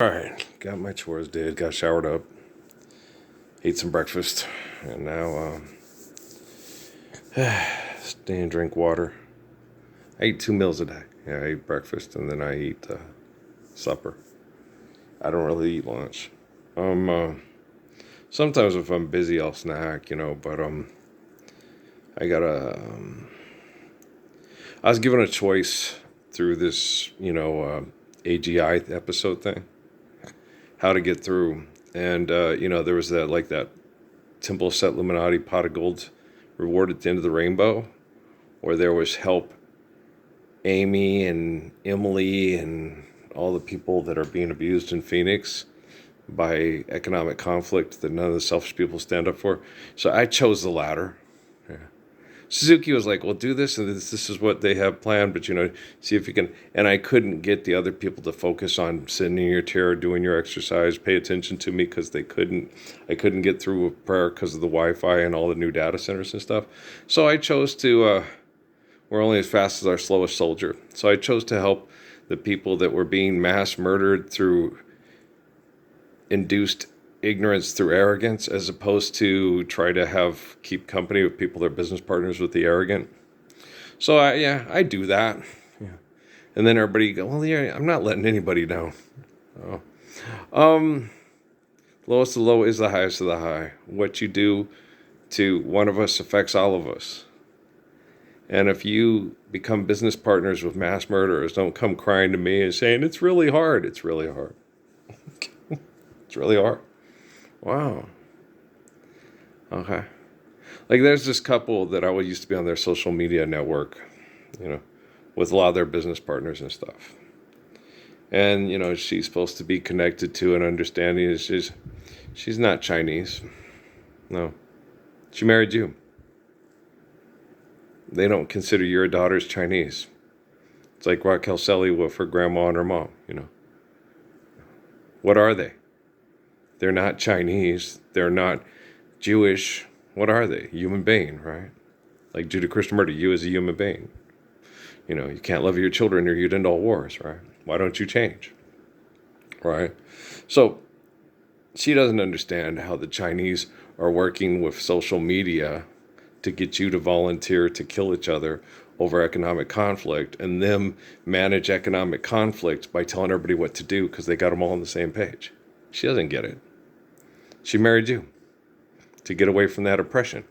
All right, got my chores did, got showered up, ate some breakfast, and now stay and drink water. I eat 2 meals a day. Yeah, I eat breakfast and then I eat supper. I don't really eat lunch. Um, uh, Sometimes if I'm busy, I'll snack, but I gotta. I was given a choice through this, AGI episode thing, how to get through, and there was that Temple Set Illuminati pot of gold reward at the end of the rainbow, where there was help Amy and Emily and all the people that are being abused in Phoenix by economic conflict that none of the selfish people stand up for. So I chose the latter. Yeah. Suzuki was like, well, do this, and this is what they have planned, but see if you can. And I couldn't get the other people to focus on sitting in your chair, doing your exercise, pay attention to me because they couldn't. I couldn't get through with prayer because of the Wi-Fi and all the new data centers and stuff. So I chose to. We're only as fast as our slowest soldier. So I chose to help the people that were being mass murdered through induced ignorance through arrogance, as opposed to try to keep company with people that are business partners with the arrogant. So I do that. Yeah. And then everybody go, well, yeah, I'm not letting anybody down. Oh. Um, Lowest of the low is the highest of the high. What you do to one of us affects all of us. And if you become business partners with mass murderers, don't come crying to me and saying, it's really hard. It's really hard. It's really hard. Wow. Okay. Like there's this couple that I used to be on their social media network, with a lot of their business partners and stuff. And, she's supposed to be connected to and understanding. She's not Chinese. No. She married you. They don't consider your daughter's Chinese. It's like Raquel Selly with her grandma and her mom, What are they? They're not Chinese. They're not Jewish. What are they? Human being, right? Like Judeo-Christian murder, you as a human being. You can't love your children or you'd end all wars, right? Why don't you change? Right? So she doesn't understand how the Chinese are working with social media to get you to volunteer to kill each other over economic conflict, and them manage economic conflict by telling everybody what to do because they got them all on the same page. She doesn't get it. She married you to get away from that oppression.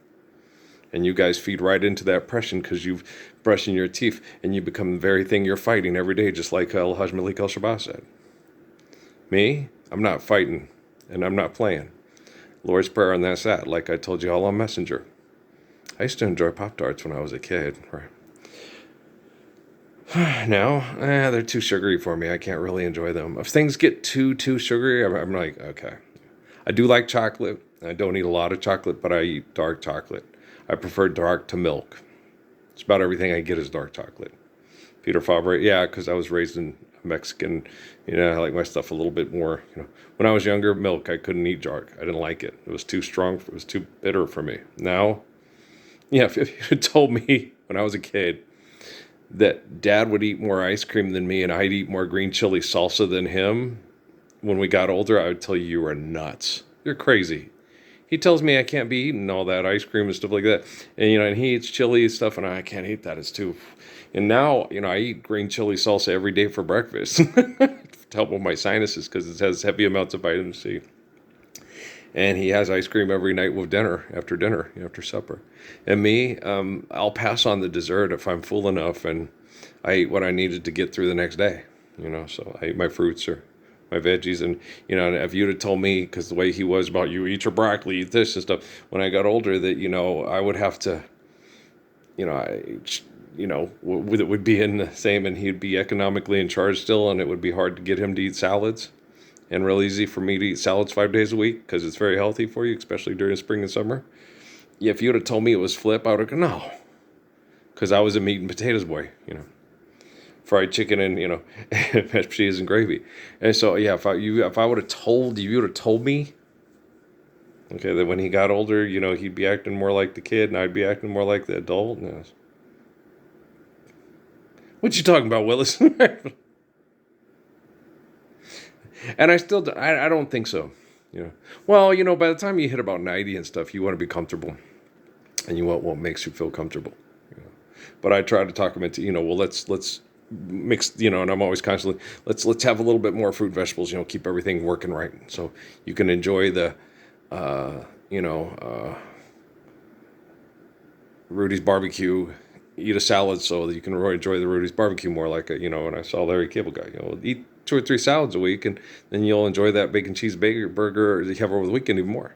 And you guys feed right into that oppression because you've brushing your teeth and you become the very thing you're fighting every day, just like Al-Hajj Malik al-Shabazz said. Me, I'm not fighting and I'm not playing. Lord's Prayer, and that's that. Like I told you all on Messenger. I used to enjoy Pop-Tarts when I was a kid. Right? Now, they're too sugary for me. I can't really enjoy them. If things get too sugary, I'm like, okay. I do like chocolate. I don't eat a lot of chocolate, but I eat dark chocolate. I prefer dark to milk. It's about everything I get is dark chocolate. Peter Fabre, yeah, because I was raised in Mexican. I like my stuff a little bit more. When I was younger, milk, I couldn't eat dark. I didn't like it. It was too strong. It was too bitter for me. Now, yeah, if you had told me when I was a kid that Dad would eat more ice cream than me and I'd eat more green chili salsa than him when we got older, I would tell you were nuts. You're crazy. He tells me I can't be eating all that ice cream and stuff like that. And, he eats chili and stuff, and I can't eat that. It's too... And now, I eat green chili salsa every day for breakfast to help with my sinuses because it has heavy amounts of vitamin C. And he has ice cream every night with dinner, after supper. And me, I'll pass on the dessert if I'm full enough, and I eat what I needed to get through the next day. So I eat my fruits or my veggies. And, if you'd have told me, because the way he was about you eat your broccoli, eat this and stuff, when I got older, that, I would have to, it would be in the same, and he'd be economically in charge still, and it would be hard to get him to eat salads. And real easy for me to eat salads 5 days a week because it's very healthy for you, especially during spring and summer. Yeah, if you would have told me it was flip, I would have gone, no. Because I was a meat and potatoes boy, fried chicken and, mashed potatoes and gravy. And so, yeah, if I would have told you, you would have told me, okay, that when he got older, he'd be acting more like the kid and I'd be acting more like the adult. Yes. What you talking about, Willis? And I don't think so. You know, well, by the time you hit about 90 and stuff, you want to be comfortable, and you want what makes you feel comfortable. But I try to talk them into, well, let's mix, and I'm always constantly, let's have a little bit more fruit and vegetables, keep everything working right, so you can enjoy the, you know, Rudy's barbecue. Eat a salad so that you can really enjoy the Rudy's barbecue more, like when I saw Larry Cable Guy. Eat 2 or 3 salads a week, and then you'll enjoy that bacon cheese burger that you have over the weekend even more.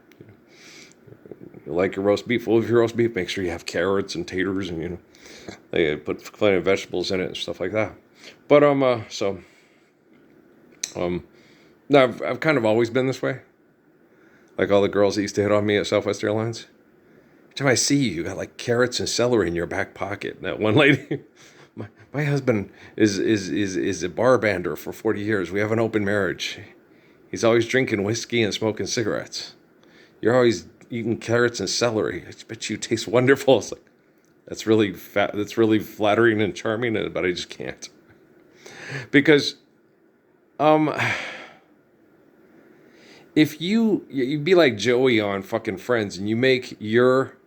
You like your roast beef. Well, if your roast beef, make sure you have carrots and taters, and they put plenty of vegetables in it and stuff like that. But no, I've kind of always been this way. Like all the girls that used to hit on me at Southwest Airlines. Every time I see you, you got like carrots and celery in your back pocket. And that one lady, my husband is a bar bander for 40 years. We have an open marriage. He's always drinking whiskey and smoking cigarettes. You're always eating carrots and celery. I bet you taste wonderful. It's like, that's really that's really flattering and charming, but I just can't. Because, if you'd be like Joey on fucking Friends, and you make your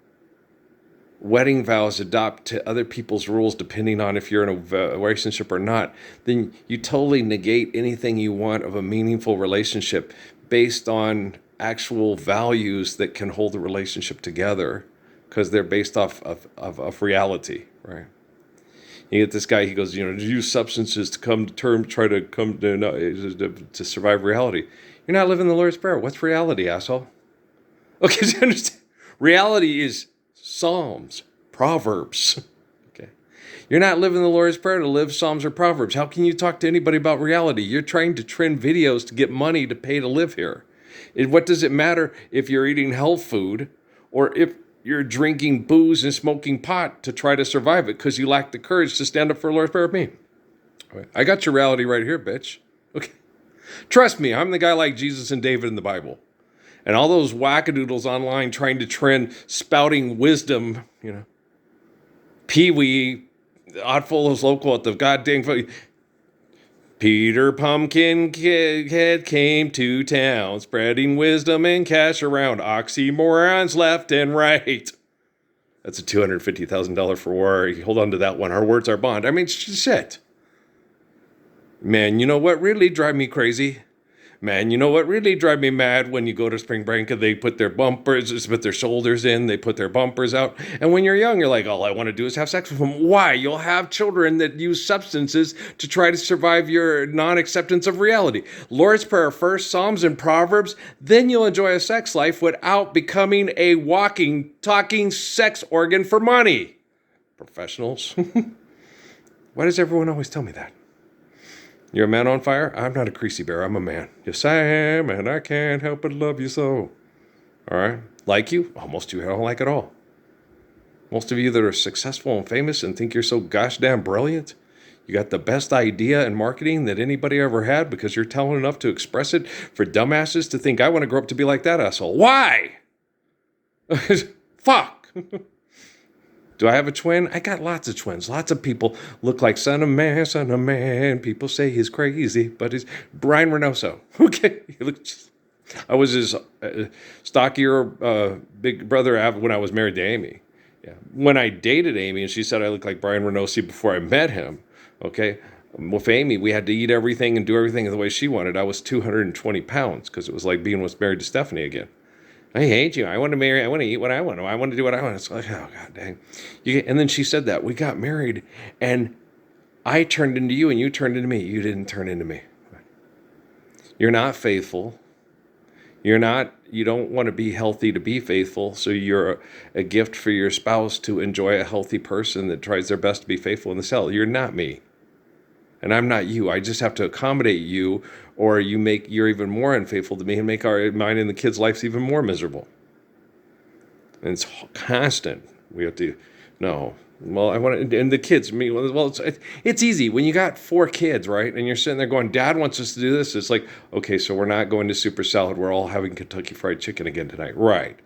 wedding vows adopt to other people's rules depending on if you're in a relationship or not, then you totally negate anything you want of a meaningful relationship based on actual values that can hold the relationship together, because they're based off of reality, right? You get this guy, he goes, to use substances to come to terms, try to come to survive reality. You're not living the Lord's Prayer. What's reality, asshole? Okay, so you understand? Reality is Psalms, Proverbs. Okay. You're not living the Lord's Prayer to live Psalms or Proverbs. How can you talk to anybody about reality? You're trying to trend videos to get money to pay to live here. What does it matter if you're eating health food or if you're drinking booze and smoking pot to try to survive it because you lack the courage to stand up for the Lord's Prayer with me? I got your reality right here, bitch. Okay. Trust me, I'm the guy like Jesus and David in the Bible. And all those wackadoodles online trying to trend spouting wisdom, Pee-wee, Oddfellows Local at the goddamn... Peter Pumpkinhead came to town, spreading wisdom and cash around, oxymorons left and right. That's a $250,000 for war. Hold on to that one. Our words are bond. I mean, shit. Man, you know what really drive me crazy? Man, you know what really drive me mad? When you go to spring break and they put their shoulders in, they put their bumpers out. And when you're young, you're like, all I want to do is have sex with them. Why? You'll have children that use substances to try to survive your non-acceptance of reality. Lord's Prayer first, Psalms and Proverbs, then you'll enjoy a sex life without becoming a walking, talking sex organ for money. Professionals. Why does everyone always tell me that? You're a man on fire? I'm not a creasy bear. I'm a man. Yes, I am, and I can't help but love you so. All right? Like you? Oh, most of you I don't like at all. Most of you that are successful and famous and think you're so gosh damn brilliant, you got the best idea in marketing that anybody ever had because you're talented enough to express it for dumbasses to think I want to grow up to be like that asshole. Why? Fuck. Do I have a twin? I got lots of twins. Lots of people look like son of man, son of man. People say he's crazy, but he's Brian Reynoso. Okay. I was his stockier big brother when I was married to Amy. Yeah. When I dated Amy and she said I looked like Brian Reynoso before I met him, okay, with Amy, we had to eat everything and do everything the way she wanted. I was 220 pounds because it was like being married to Stephanie again. I hate you. I want to marry. I want to eat what I want. I want to do what I want. It's like, oh, God dang. And then she said that. We got married, and I turned into you, and you turned into me. You didn't turn into me. You're not faithful. You don't want to be healthy to be faithful, so you're a gift for your spouse to enjoy a healthy person that tries their best to be faithful in the cell. You're not me. And I'm not you. I just have to accommodate you, or you're even more unfaithful to me and make mine and the kids' lives even more miserable. And it's constant. We have to, no. Well, I want to, and the kids, it's easy. When you got 4 kids, right, and you're sitting there going, Dad wants us to do this. It's like, okay, so we're not going to Super Salad. We're all having Kentucky Fried Chicken again tonight. Right.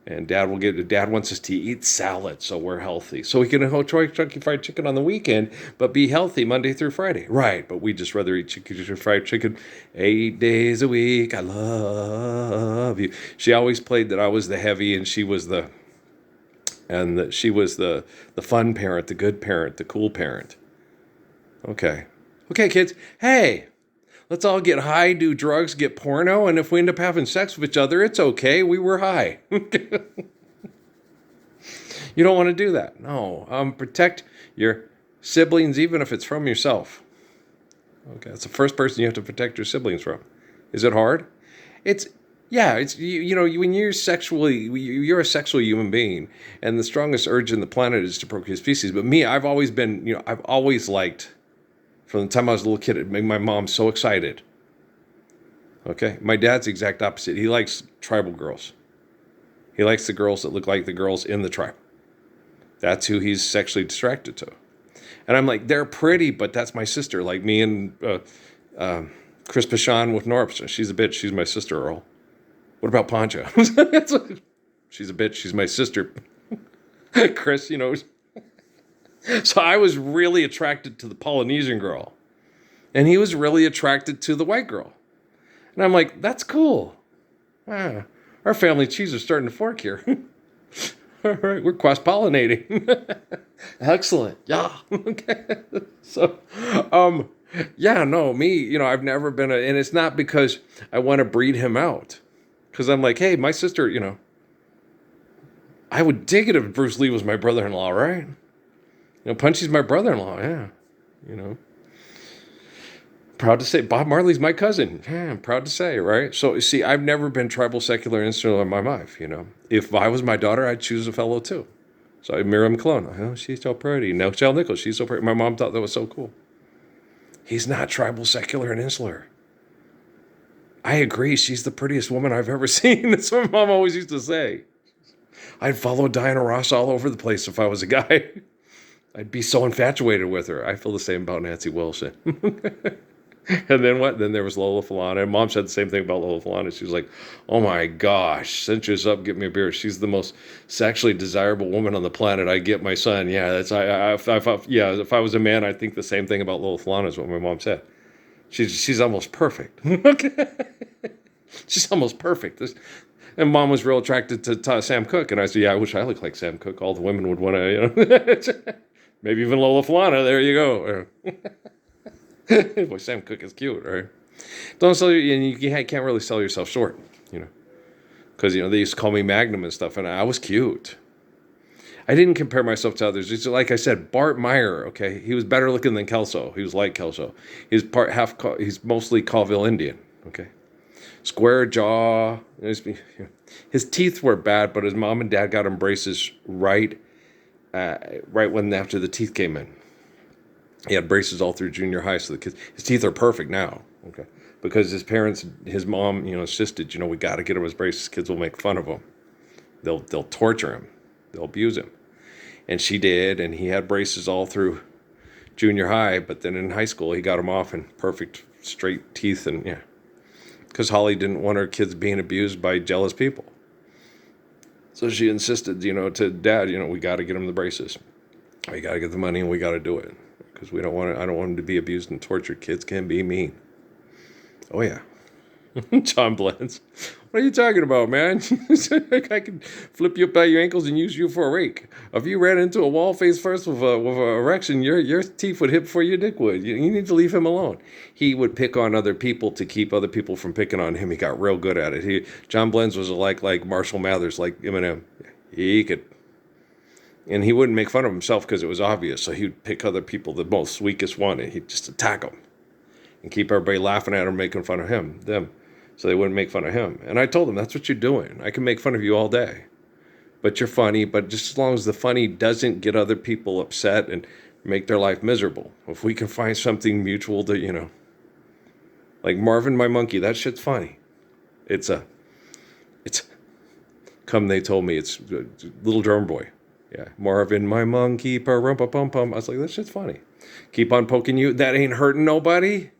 And Dad wants us to eat salad so we're healthy. So we can enjoy Kentucky Fried Chicken on the weekend, but be healthy Monday through Friday. Right, but we just rather eat fried chicken 8 days a week. I love you. She always played that I was the heavy and she was the the fun parent, the good parent, the cool parent. Okay. Okay, kids. Hey, let's all get high, do drugs, get porno, and if we end up having sex with each other, it's okay. We were high. You don't want to do that. No. Protect your siblings, even if it's from yourself. Okay, that's the first person you have to protect your siblings from. Is it hard? It's yeah. It's when you're you're a sexual human being, and the strongest urge in the planet is to procreate species. But me, I've always been I've always liked. From the time I was a little kid, it made my mom so excited. Okay, my dad's the exact opposite. He likes tribal girls. He likes the girls that look like the girls in the tribe. That's who he's sexually distracted to. And I'm like, they're pretty, but that's my sister. Like me and Chris Pashan with Norps. She's a bitch. She's my sister, Earl. What about Poncha? She's a bitch. She's my sister. Chris, So I was really attracted to the Polynesian girl. And he was really attracted to the white girl. And I'm like, that's cool. Our family trees are starting to fork here. All right, we're cross-pollinating. Excellent. Yeah. Okay. So, me, I've never been and it's not because I want to breed him out. Because I'm like, hey, my sister, I would dig it if Bruce Lee was my brother-in-law, right? Punchy's my brother-in-law, yeah. Proud to say, Bob Marley's my cousin. Yeah, I'm proud to say, right? So, see, I've never been tribal, secular, insular in my life, If I was my daughter, I'd choose a fellow too. So, Miriam Clone, oh, she's so pretty. Nell Nichols, she's so pretty. My mom thought that was so cool. He's not tribal, secular, and insular. I agree, she's the prettiest woman I've ever seen. That's what my mom always used to say. I'd follow Diana Ross all over the place if I was a guy. I'd be so infatuated with her. I feel the same about Nancy Wilson. And then what? Then there was Lola Falana. And Mom said the same thing about Lola Falana. She was like, oh my gosh, cinches up, get me a beer. She's the most sexually desirable woman on the planet. I get my son. Yeah, if I was a man, I'd think the same thing about Lola Falana is what my mom said. She's almost perfect. She's almost perfect. And Mom was real attracted to Sam Cooke. And I said, yeah, I wish I looked like Sam Cooke. All the women would want to, maybe even Lola Falana. There you go. Boy, Sam Cooke is cute, right? Don't sell you can't really sell yourself short, because they used to call me Magnum and stuff, and I was cute. I didn't compare myself to others. It's like I said, Bart Meyer. Okay, he was better looking than Kelso. He was like Kelso. He's mostly Colville Indian. Okay, square jaw. His teeth were bad, but his mom and dad got him braces right when after the teeth came in. He had braces all through junior high, so his teeth are perfect now. Okay, because his mom, insisted, we got to get him his braces. Kids will make fun of him. They'll torture him. They'll abuse him. And she did, and he had braces all through junior high. But then in high school, he got them off and perfect straight teeth, and yeah, because Holly didn't want her kids being abused by jealous people. So she insisted, to Dad, we got to get him the braces. We got to get the money, and we got to do it. Because I don't want him to be abused and tortured. Kids can be mean. Oh, yeah. John Blends. What are you talking about, man? I can flip you up by your ankles and use you for a rake. If you ran into a wall face first with an erection, your teeth would hit before your dick would. You need to leave him alone. He would pick on other people to keep other people from picking on him. He got real good at it. John Blends was like Marshall Mathers, like Eminem. He could... And he wouldn't make fun of himself because it was obvious. So he'd pick other people, the most weakest one, and he'd just attack them and keep everybody laughing at him, making fun of them. So they wouldn't make fun of him. And I told him, that's what you're doing. I can make fun of you all day. But you're funny. But just as long as the funny doesn't get other people upset and make their life miserable. If we can find something mutual to, like Marvin, my monkey, that shit's funny. It's come they told me, it's Little Drum Boy. Yeah, Marvin, my monkey, pa-rum-pa-pum-pum. I was like, that shit's funny. Keep on poking you. That ain't hurting nobody.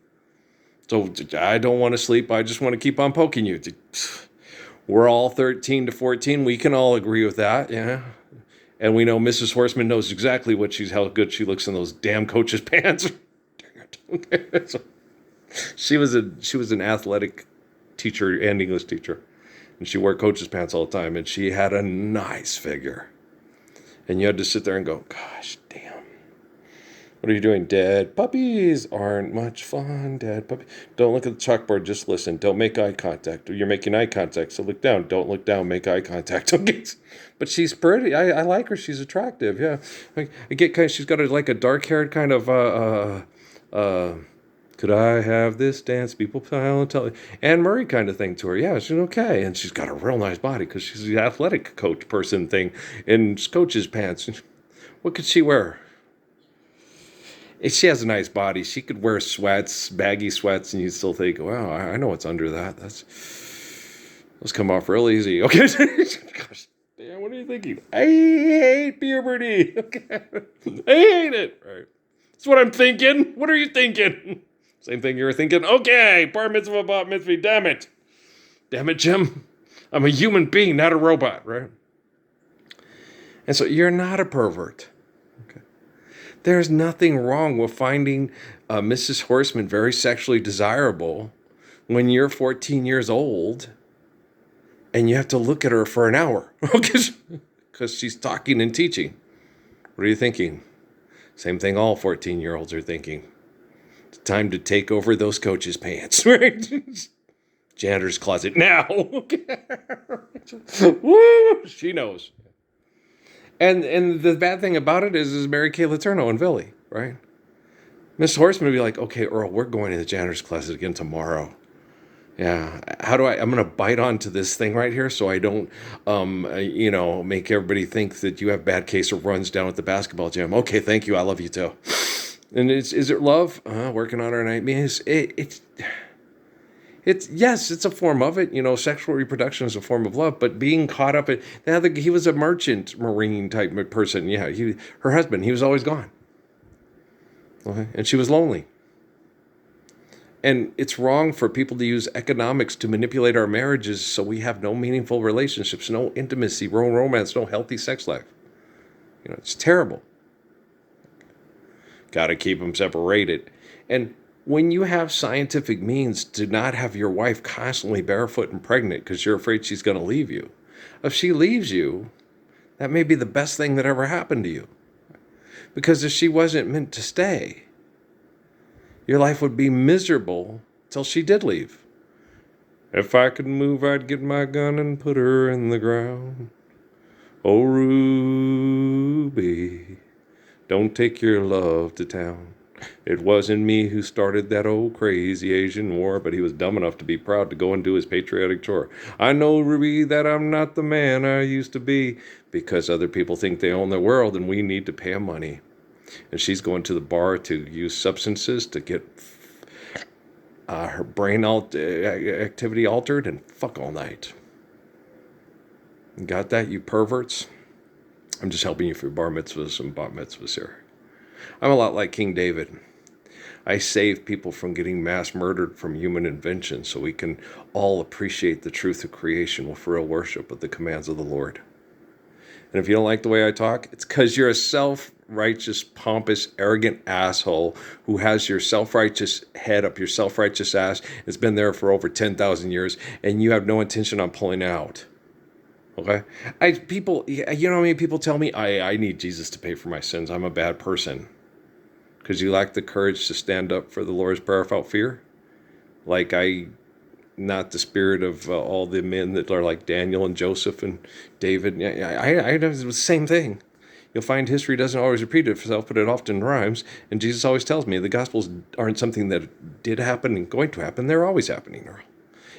So I don't want to sleep. I just want to keep on poking you. We're all 13 to 14. We can all agree with that, yeah. And we know Mrs. Horseman knows exactly how good she looks in those damn coach's pants. So, she was an athletic teacher and English teacher, and she wore coach's pants all the time, and she had a nice figure. And you had to sit there and go, gosh damn. What are you doing? Dead puppies aren't much fun. Dead puppy. Don't look at the chalkboard. Just listen. Don't make eye contact. You're making eye contact, so look down. Don't look down. Make eye contact. Okay. But she's pretty. I like her. She's attractive. Yeah. I get kind of. She's got like a dark-haired kind of. Could I have this dance? People pile and tell Anne Murray kind of thing to her. Yeah, she's okay, and she's got a real nice body because she's the athletic coach person thing in coach's pants. What could she wear? She has a nice body. She could wear sweats, baggy sweats, and you'd still think, wow, I know what's under that. Those come off real easy. Okay. Gosh, damn, what are you thinking? I hate puberty. Okay. I hate it. All right. That's what I'm thinking. What are you thinking? Same thing you were thinking. Okay, bar mitzvah, bat mitzvah. Damn it. Damn it, Jim. I'm a human being, not a robot, right? And so you're not a pervert. There's nothing wrong with finding Mrs. Horseman very sexually desirable when you're 14 years old and you have to look at her for an hour because she's talking and teaching. What are you thinking? Same thing all 14-year-olds are thinking. It's time to take over those coaches' pants, right? Janitor's closet now. Woo! She knows. And the bad thing about it is Mary Kay Letourneau and Billy, right? Miss Horseman would be like, okay, Earl, we're going to the janitor's closet again tomorrow. Yeah. I'm going to bite onto this thing right here so I don't, make everybody think that you have bad case of runs down at the basketball gym. Okay, thank you. I love you too. And is it love? Working on our nightmares. It's a form of it. Sexual reproduction is a form of love, but being caught up in, he was a merchant marine type person. Yeah, her husband, he was always gone. Okay. And she was lonely. And it's wrong for people to use economics to manipulate our marriages so we have no meaningful relationships, no intimacy, no romance, no healthy sex life. It's terrible. Got to keep them separated. And when you have scientific means to not have your wife constantly barefoot and pregnant because you're afraid she's going to leave you, if she leaves you, that may be the best thing that ever happened to you. Because if she wasn't meant to stay, your life would be miserable till she did leave. If I could move, I'd get my gun and put her in the ground. Oh, Ruby, don't take your love to town. It wasn't me who started that old crazy Asian war, but he was dumb enough to be proud to go and do his patriotic chore. I know, Ruby, that I'm not the man I used to be because other people think they own the world and we need to pay them money. And she's going to the bar to use substances to get her brain activity altered and fuck all night. Got that, you perverts? I'm just helping you for bar mitzvahs and bat mitzvahs here. I'm a lot like King David. I save people from getting mass murdered from human invention so we can all appreciate the truth of creation with real worship of the commands of the Lord. And if you don't like the way I talk, it's because you're a self-righteous, pompous, arrogant asshole who has your self-righteous head up your self-righteous ass. It's been there for over 10,000 years, and you have no intention on pulling out. Okay? People tell me, I need Jesus to pay for my sins. I'm a bad person. Because you lack the courage to stand up for the Lord's Prayer without fear. Not the spirit of all the men that are like Daniel and Joseph and David. I know the same thing. You'll find history doesn't always repeat itself, but it often rhymes. And Jesus always tells me the Gospels aren't something that did happen and going to happen. They're always happening.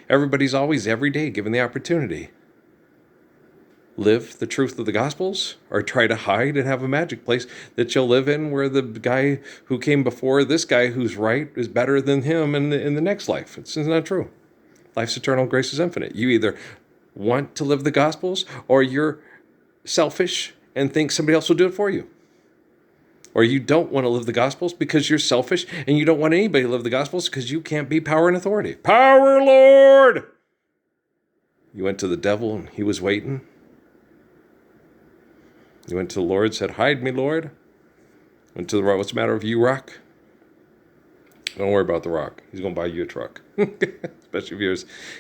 Everybody's always, every day, given the opportunity. Live the truth of the Gospels, or try to hide and have a magic place that you'll live in where the guy who came before this guy who's right is better than him in the next life. It's not true. Life's eternal, grace is infinite. You either want to live the Gospels or you're selfish and think somebody else will do it for you. Or you don't want to live the Gospels because you're selfish and you don't want anybody to live the Gospels because you can't be power and authority. Power, Lord! You went to the devil and he was waiting. You went to the Lord, said, hide me, Lord. Went to the rock. What's the matter with you, rock? Don't worry about the rock. He's going to buy you a truck. Especially if you're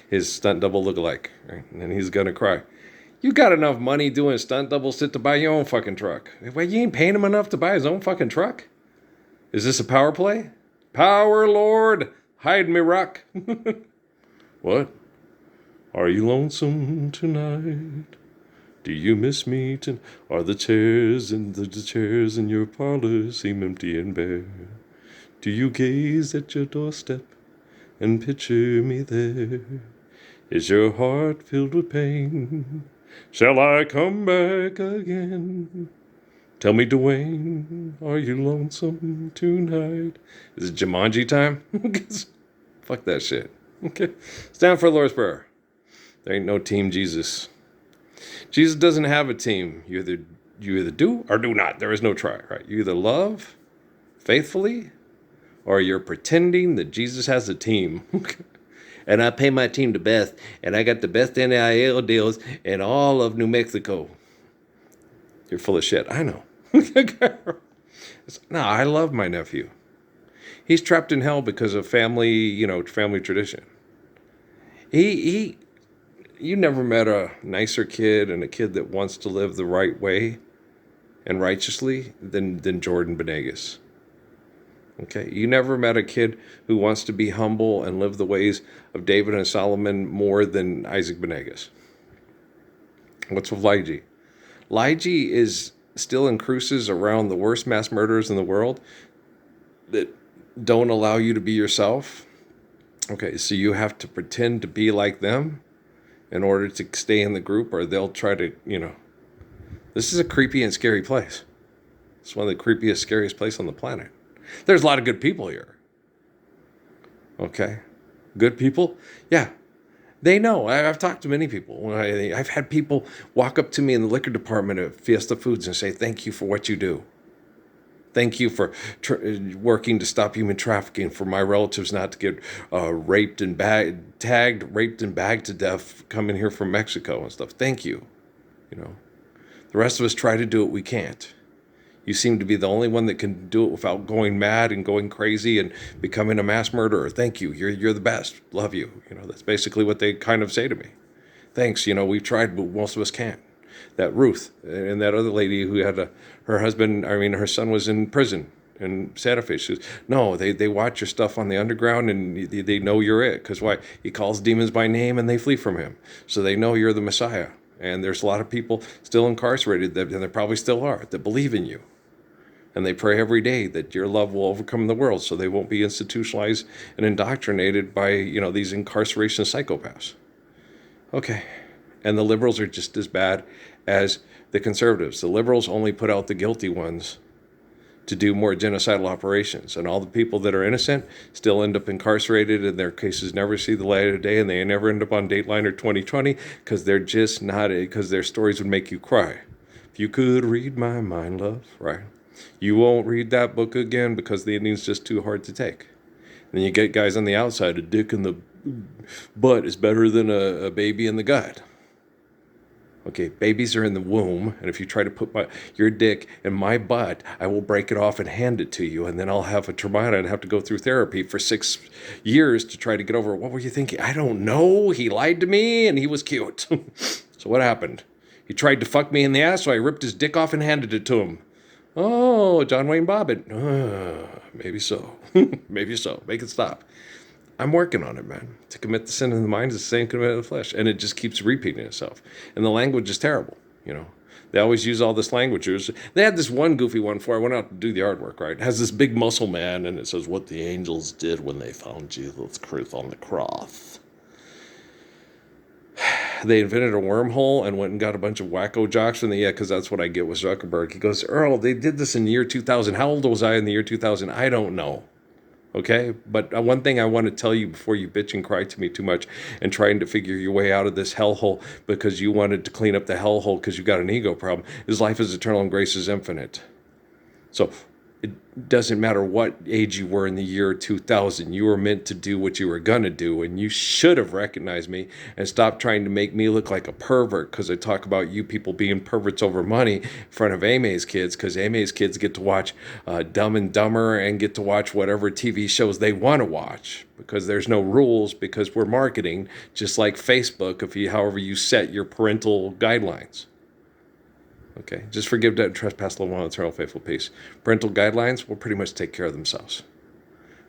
his stunt double lookalike. Right? And he's going to cry. You got enough money doing stunt double shit to buy your own fucking truck. Wait, you ain't paying him enough to buy his own fucking truck? Is this a power play? Power Lord, hide me, rock. What? Are you lonesome tonight? Do you miss me tonight? Are the chairs in your parlor seem empty and bare? Do you gaze at your doorstep and picture me there? Is your heart filled with pain? Shall I come back again? Tell me, Dwayne, are you lonesome tonight? Is it Jumanji time? Fuck that shit. Okay. It's time for the Lord's Prayer. There ain't no team Jesus. Jesus doesn't have a team. You either do or do not. There is no try, right? You either love faithfully or you're pretending that Jesus has a team. And I pay my team the best, and I got the best NIL deals in all of New Mexico. You're full of shit. I know. No, I love my nephew. He's trapped in hell because of family tradition. You never met a nicer kid and a kid that wants to live the right way and righteously than Jordan Benegas. Okay, you never met a kid who wants to be humble and live the ways of David and Solomon more than Isaac Benegas. What's with Lige? Lige is still in cruises around the worst mass murderers in the world that don't allow you to be yourself. Okay, so you have to pretend to be like them in order to stay in the group, or they'll try to, This is a creepy and scary place. It's one of the creepiest, scariest places on the planet. There's a lot of good people here. Okay? Good people? Yeah. They know. I've talked to many people. I've had people walk up to me in the liquor department at Fiesta Foods and say, thank you for what you do. Thank you for working to stop human trafficking, for my relatives not to get raped and bagged to death coming here from Mexico and stuff. Thank you. The rest of us try to do it. We can't. You seem to be the only one that can do it without going mad and going crazy and becoming a mass murderer. Thank you. You're the best. Love you. That's basically what they kind of say to me. Thanks. We've tried, but most of us can't. That Ruth and that other lady who had her son was in prison in Santa Fe. She says, no, they watch your stuff on the underground and they know you're it. Because why? He calls demons by name and they flee from him. So they know you're the Messiah. And there's a lot of people still incarcerated, and there probably still are, that believe in you. And they pray every day that your love will overcome the world so they won't be institutionalized and indoctrinated by, these incarceration psychopaths. Okay. And the liberals are just as bad as the conservatives. The liberals only put out the guilty ones to do more genocidal operations. And all the people that are innocent still end up incarcerated, and their cases never see the light of day, and they never end up on Dateline or 2020 because they're just not, because their stories would make you cry. If you could read my mind, love, right? You won't read that book again because the ending's just too hard to take. And then you get guys on the outside, a dick in the butt is better than a baby in the gut. Okay, babies are in the womb, and if you try to put your dick in my butt, I will break it off and hand it to you, and then I'll have a trauma and have to go through therapy for 6 years to try to get over it. What were you thinking? I don't know. He lied to me, and he was cute. So what happened? He tried to fuck me in the ass, so I ripped his dick off and handed it to him. Oh, John Wayne Bobbitt. Maybe so. Maybe so. Make it stop. I'm working on it, man. To commit the sin in the mind is the same commit in the flesh. And it just keeps repeating itself. And the language is terrible, They always use all this language. They had this one goofy one before I went out to do the artwork, right? It has this big muscle man, and it says, what the angels did when they found Jesus Christ on the cross. They invented a wormhole and went and got a bunch of wacko jocks from because that's what I get with Zuckerberg. He goes, Earl, they did this in the year 2000. How old was I in the year 2000? I don't know. Okay? But one thing I want to tell you before you bitch and cry to me too much and trying to figure your way out of this hellhole because you wanted to clean up the hellhole because you got an ego problem is life is eternal and grace is infinite. So It doesn't matter what age you were in the year 2000. You were meant to do what you were going to do, and you should have recognized me and stopped trying to make me look like a pervert because I talk about you people being perverts over money in front of Amy's kids, because Amy's kids get to watch Dumb and Dumber and get to watch whatever TV shows they want to watch because there's no rules, because we're marketing just like Facebook, however you set your parental guidelines. Okay, just forgive, debt, and trespass, love one, eternal, faithful, peace. Parental guidelines will pretty much take care of themselves.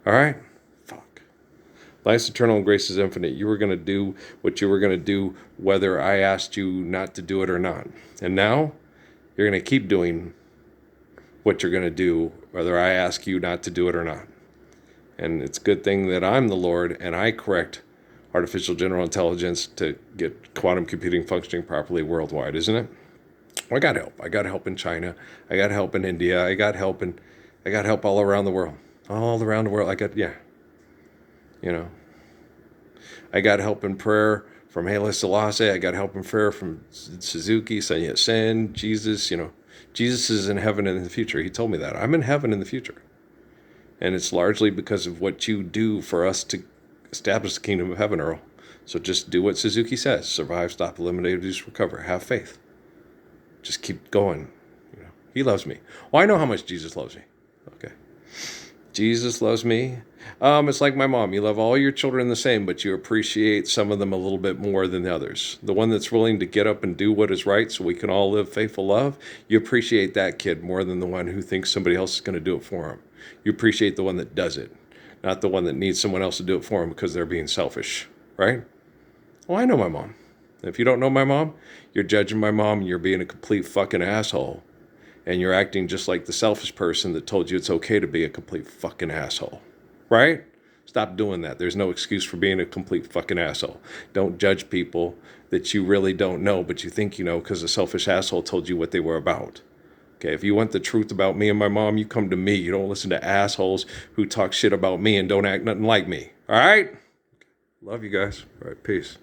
All right? Fuck. Life's eternal and grace is infinite. You were going to do what you were going to do whether I asked you not to do it or not. And now, you're going to keep doing what you're going to do whether I ask you not to do it or not. And it's a good thing that I'm the Lord and I correct artificial general intelligence to get quantum computing functioning properly worldwide, isn't it? I got help. I got help in China. I got help in India. I got help all around the world. All around the world. I got help in prayer from Haile Selassie. I got help in prayer from Suzuki, Sun Yat-sen, Jesus. Jesus is in heaven in the future. He told me that. I'm in heaven in the future. And it's largely because of what you do for us to establish the kingdom of heaven, Earl. So just do what Suzuki says. Survive, stop, eliminate, reduce, recover. Have faith. Just keep going. He loves me. Well, I know how much Jesus loves me. Okay. Jesus loves me. It's like my mom. You love all your children the same, but you appreciate some of them a little bit more than the others. The one that's willing to get up and do what is right so we can all live faithful love, you appreciate that kid more than the one who thinks somebody else is going to do it for him. You appreciate the one that does it, not the one that needs someone else to do it for him because they're being selfish, right? Well, I know my mom. If you don't know my mom, you're judging my mom and you're being a complete fucking asshole. And you're acting just like the selfish person that told you it's okay to be a complete fucking asshole. Right? Stop doing that. There's no excuse for being a complete fucking asshole. Don't judge people that you really don't know, but you think you know because a selfish asshole told you what they were about. Okay, if you want the truth about me and my mom, you come to me. You don't listen to assholes who talk shit about me and don't act nothing like me. All right? Love you guys. All right, peace.